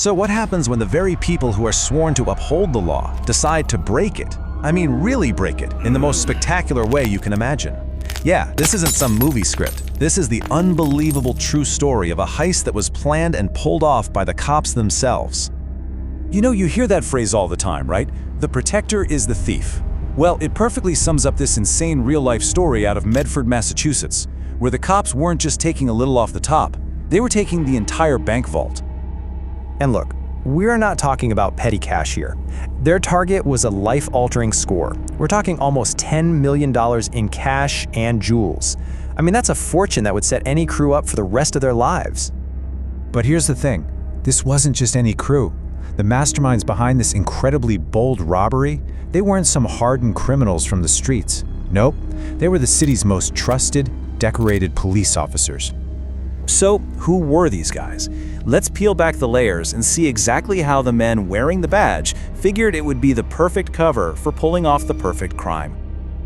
So what happens when the very people who are sworn to uphold the law decide to break it? I mean, really break it, in the most spectacular way you can imagine. Yeah, this isn't some movie script. This is the unbelievable true story of a heist that was planned and pulled off by the cops themselves. You know, you hear that phrase all the time, right? The protector is the thief. Well, it perfectly sums up this insane real-life story out of Medford, Massachusetts, where the cops weren't just taking a little off the top. They were taking the entire bank vault. And look, we're not talking about petty cash here. Their target was a life-altering score. We're talking almost $10 million in cash and jewels. I mean, that's a fortune that would set any crew up for the rest of their lives. But here's the thing. This wasn't just any crew. The masterminds behind this incredibly bold robbery, they weren't some hardened criminals from the streets. Nope, they were the city's most trusted, decorated police officers. So, who were these guys? Let's peel back the layers and see exactly how the men wearing the badge figured it would be the perfect cover for pulling off the perfect crime.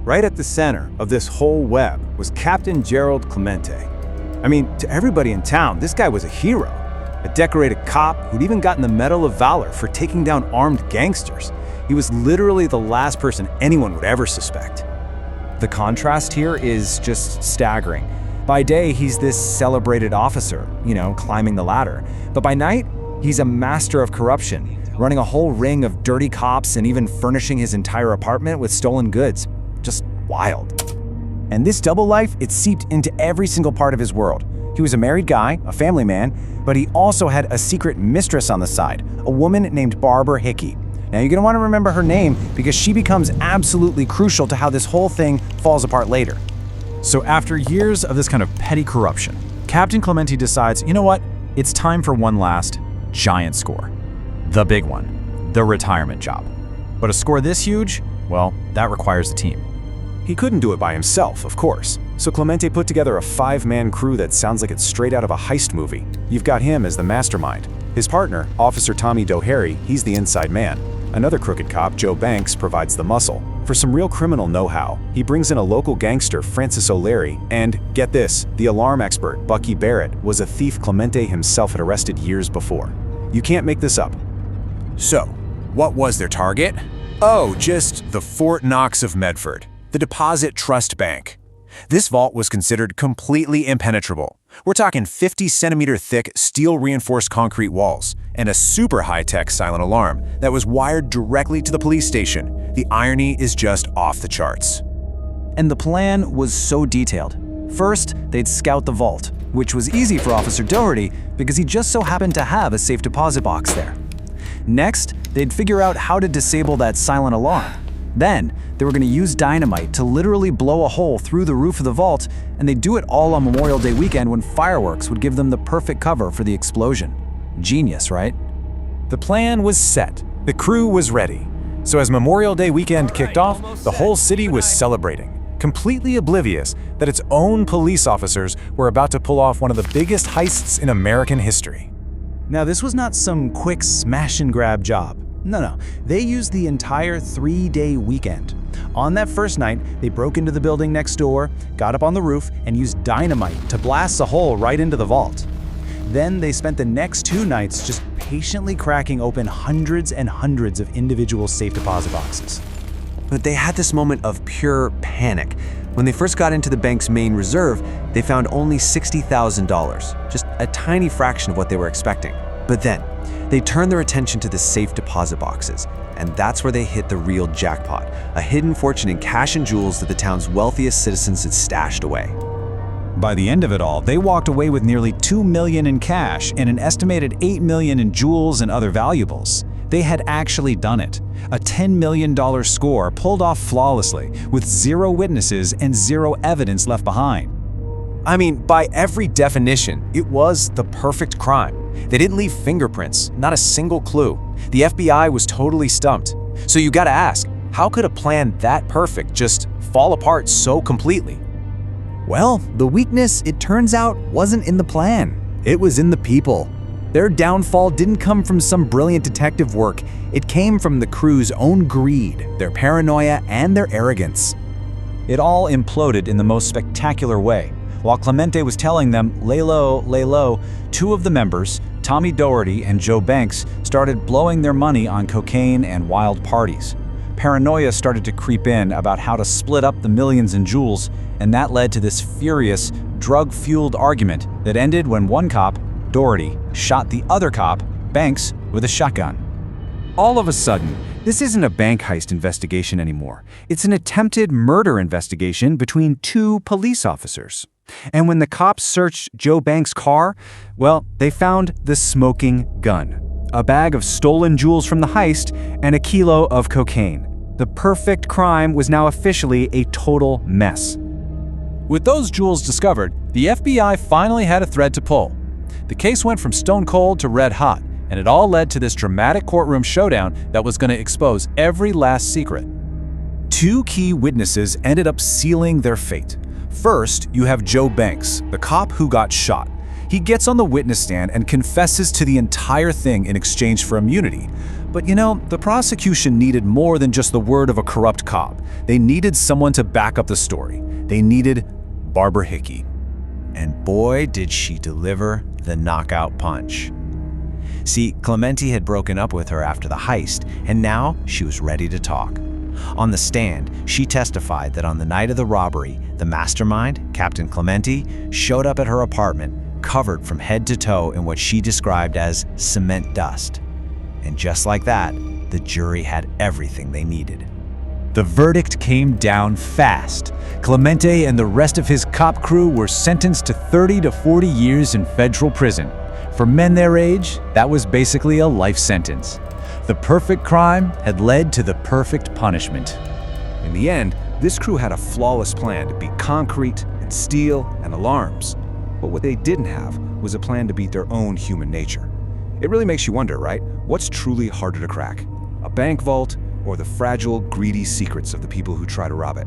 Right at the center of this whole web was Captain Gerald Clemente. I mean, to everybody in town, this guy was a hero. A decorated cop who'd even gotten the Medal of Valor for taking down armed gangsters. He was literally the last person anyone would ever suspect. The contrast here is just staggering. By day, he's this celebrated officer, climbing the ladder. But by night, he's a master of corruption, running a whole ring of dirty cops and even furnishing his entire apartment with stolen goods. Just wild. And this double life, it seeped into every single part of his world. He was a married guy, a family man, but he also had a secret mistress on the side, a woman named Barbara Hickey. Now you're gonna want to remember her name because she becomes absolutely crucial to how this whole thing falls apart later. So after years of this kind of petty corruption, Captain Clemente decides, you know what? It's time for one last giant score. The big one, the retirement job. But a score this huge, well, that requires a team. He couldn't do it by himself, of course. So Clemente put together a 5-man crew that sounds like it's straight out of a heist movie. You've got him as the mastermind. His partner, Officer Tommy Doherty, he's the inside man. Another crooked cop, Joe Banks, provides the muscle. For some real criminal know-how, he brings in a local gangster, Francis O'Leary, and, get this, the alarm expert, Bucky Barrett, was a thief Clemente himself had arrested years before. You can't make this up. So, what was their target? Oh, just the Fort Knox of Medford, the Deposit Trust Bank. This vault was considered completely impenetrable. We're talking 50-centimeter thick steel-reinforced concrete walls and a super high-tech silent alarm that was wired directly to the police station. The irony is just off the charts. And the plan was so detailed. First, they'd scout the vault, which was easy for Officer Doherty because he just so happened to have a safe deposit box there. Next, they'd figure out how to disable that silent alarm. Then, they were going to use dynamite to literally blow a hole through the roof of the vault, and they'd do it all on Memorial Day weekend when fireworks would give them the perfect cover for the explosion. Genius, right? The plan was set. The crew was ready. So as Memorial Day weekend kicked off, the whole city was celebrating, completely oblivious that its own police officers were about to pull off one of the biggest heists in American history. Now, this was not some quick smash-and-grab job. No, they used the entire 3-day weekend. On that first night, they broke into the building next door, got up on the roof, and used dynamite to blast a hole right into the vault. Then they spent the next 2 nights just patiently cracking open hundreds and hundreds of individual safe deposit boxes. But they had this moment of pure panic. When they first got into the bank's main reserve, they found only $60,000, just a tiny fraction of what they were expecting. But then, they turned their attention to the safe deposit boxes, and that's where they hit the real jackpot, a hidden fortune in cash and jewels that the town's wealthiest citizens had stashed away. By the end of it all, they walked away with nearly $2 million in cash and an estimated $8 million in jewels and other valuables. They had actually done it. A $10 million score pulled off flawlessly, with 0 witnesses and 0 evidence left behind. I mean, by every definition, it was the perfect crime. They didn't leave fingerprints, not a single clue. The FBI was totally stumped. So you gotta ask, how could a plan that perfect just fall apart so completely? Well, the weakness, it turns out, wasn't in the plan. It was in the people. Their downfall didn't come from some brilliant detective work. It came from the crew's own greed, their paranoia, and their arrogance. It all imploded in the most spectacular way. While Clemente was telling them, lay low, 2 of the members, Tommy Doherty and Joe Banks started blowing their money on cocaine and wild parties. Paranoia started to creep in about how to split up the millions in jewels, and that led to this furious, drug-fueled argument that ended when one cop, Doherty, shot the other cop, Banks, with a shotgun. All of a sudden, this isn't a bank heist investigation anymore. It's an attempted murder investigation between two police officers. And when the cops searched Joe Banks' car, well, they found the smoking gun, a bag of stolen jewels from the heist, and a kilo of cocaine. The perfect crime was now officially a total mess. With those jewels discovered, the FBI finally had a thread to pull. The case went from stone cold to red hot, and it all led to this dramatic courtroom showdown that was going to expose every last secret. Two key witnesses ended up sealing their fate. First, you have Joe Banks, the cop who got shot. He gets on the witness stand and confesses to the entire thing in exchange for immunity. But the prosecution needed more than just the word of a corrupt cop. They needed someone to back up the story. They needed Barbara Hickey. And boy, did she deliver the knockout punch. See, Clemente had broken up with her after the heist, and now she was ready to talk. On the stand, she testified that on the night of the robbery, the mastermind, Captain Clemente, showed up at her apartment, covered from head to toe in what she described as cement dust. And just like that, the jury had everything they needed. The verdict came down fast. Clemente and the rest of his cop crew were sentenced to 30 to 40 years in federal prison. For men their age, that was basically a life sentence. The perfect crime had led to the perfect punishment. In the end, this crew had a flawless plan to beat concrete and steel and alarms. But what they didn't have was a plan to beat their own human nature. It really makes you wonder, right? What's truly harder to crack? A bank vault or the fragile, greedy secrets of the people who try to rob it?